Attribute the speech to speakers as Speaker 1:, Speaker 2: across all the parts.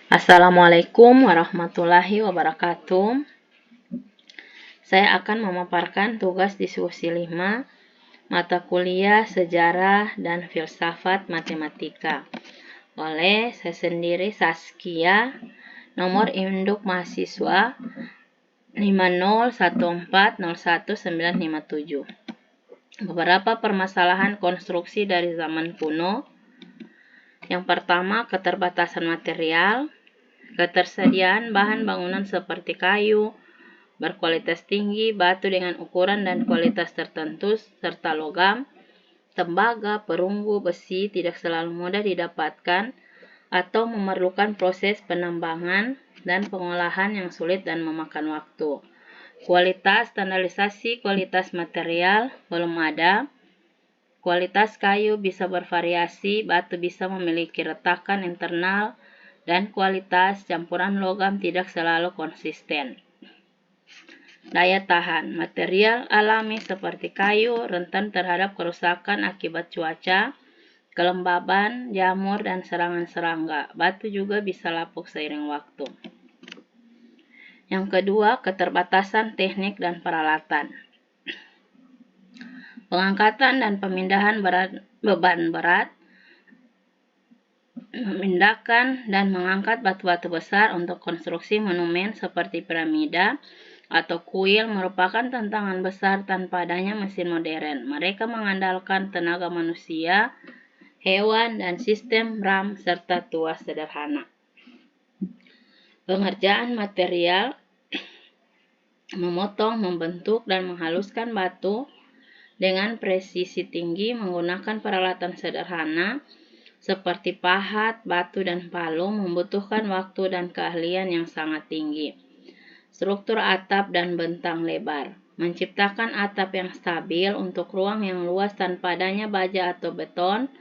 Speaker 1: Assalamualaikum warahmatullahi wabarakatuh. Saya akan memaparkan tugas diskusi 5 mata kuliah Sejarah dan Filsafat Matematika oleh saya sendiri Saskia, nomor induk mahasiswa 501401957. Beberapa permasalahan konstruksi dari zaman kuno. Yang pertama, keterbatasan material. Ketersediaan bahan bangunan seperti kayu berkualitas tinggi, batu dengan ukuran dan kualitas tertentu, serta logam, tembaga, perunggu, besi tidak selalu mudah didapatkan atau memerlukan proses penambangan dan pengolahan yang sulit dan memakan waktu. Kualitas, standarisasi kualitas material belum ada. Kualitas kayu bisa bervariasi, batu bisa memiliki retakan internal, dan kualitas campuran logam tidak selalu konsisten. Daya tahan, material alami seperti kayu rentan terhadap kerusakan akibat cuaca, kelembaban, jamur, dan serangan serangga. Batu juga bisa lapuk seiring waktu. Yang kedua, keterbatasan teknik dan peralatan. Pengangkatan dan pemindahan beban berat, memindahkan dan mengangkat batu-batu besar untuk konstruksi monumen seperti piramida atau kuil merupakan tantangan besar tanpa adanya mesin modern. Mereka mengandalkan tenaga manusia, hewan, dan sistem ram serta tuas sederhana. Pengerjaan material, memotong, membentuk, dan menghaluskan batu dengan presisi tinggi menggunakan peralatan sederhana seperti pahat, batu, dan palu membutuhkan waktu dan keahlian yang sangat tinggi. Struktur atap dan bentang lebar. Menciptakan atap yang stabil untuk ruang yang luas tanpa adanya baja atau beton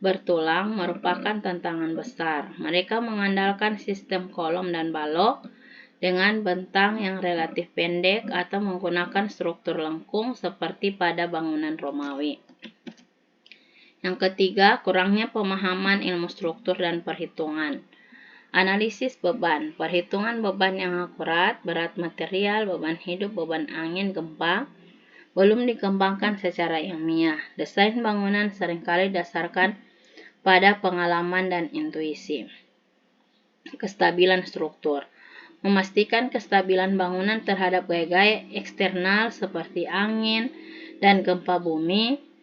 Speaker 1: bertulang merupakan tantangan besar. Mereka mengandalkan sistem kolom dan balok dengan bentang yang relatif pendek atau menggunakan struktur lengkung seperti pada bangunan Romawi. Yang ketiga, kurangnya pemahaman ilmu struktur dan perhitungan. Analisis beban, perhitungan beban yang akurat, berat material, beban hidup, beban angin, gempa, belum dikembangkan secara ilmiah. Desain bangunan seringkali dasarkan pada pengalaman dan intuisi. Kestabilan struktur, memastikan kestabilan bangunan terhadap gaya-gaya eksternal seperti angin dan gempa bumi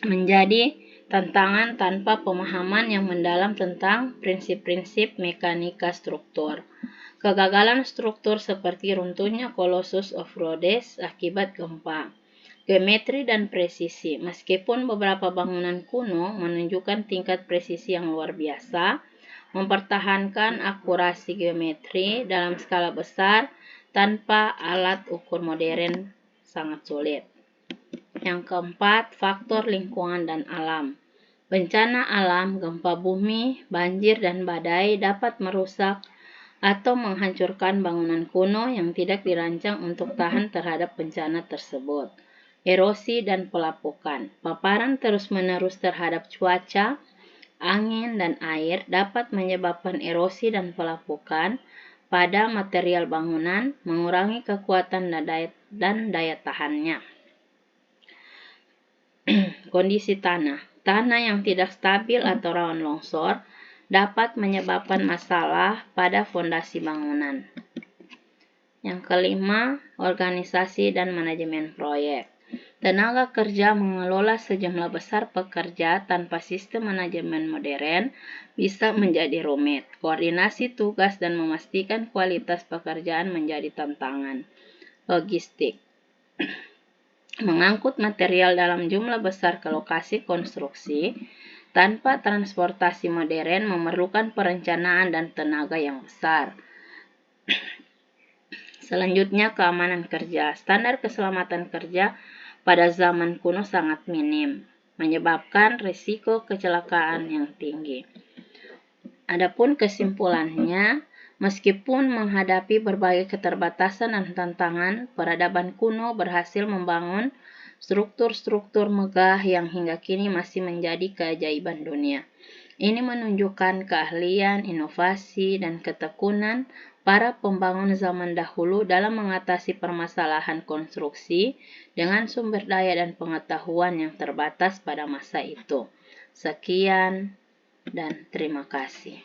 Speaker 1: menjadi tantangan tanpa pemahaman yang mendalam tentang prinsip-prinsip mekanika struktur. Kegagalan struktur seperti runtuhnya Colossus of Rhodes akibat gempa. Geometri dan presisi. Meskipun beberapa bangunan kuno menunjukkan tingkat presisi yang luar biasa, mempertahankan akurasi geometri dalam skala besar tanpa alat ukur modern sangat sulit. Yang keempat, faktor lingkungan dan alam. Bencana alam, gempa bumi, banjir, dan badai dapat merusak atau menghancurkan bangunan kuno yang tidak dirancang untuk tahan terhadap bencana tersebut. Erosi dan pelapukan. Paparan terus-menerus terhadap cuaca, angin, dan air dapat menyebabkan erosi dan pelapukan pada material bangunan, mengurangi kekuatan dan daya tahannya. Kondisi tanah. Tanah yang tidak stabil atau rawan longsor dapat menyebabkan masalah pada fondasi bangunan. Yang kelima, organisasi dan manajemen proyek. Tenaga kerja mengelola sejumlah besar pekerja tanpa sistem manajemen modern bisa menjadi rumit. Koordinasi tugas dan memastikan kualitas pekerjaan menjadi tantangan. Logistik. Mengangkut material dalam jumlah besar ke lokasi konstruksi tanpa transportasi modern memerlukan perencanaan dan tenaga yang besar. Selanjutnya, keamanan kerja. Standar keselamatan kerja pada zaman kuno sangat minim, menyebabkan risiko kecelakaan yang tinggi. Adapun kesimpulannya, meskipun menghadapi berbagai keterbatasan dan tantangan, peradaban kuno berhasil membangun struktur-struktur megah yang hingga kini masih menjadi keajaiban dunia. Ini menunjukkan keahlian, inovasi, dan ketekunan para pembangun zaman dahulu dalam mengatasi permasalahan konstruksi dengan sumber daya dan pengetahuan yang terbatas pada masa itu. Sekian dan terima kasih.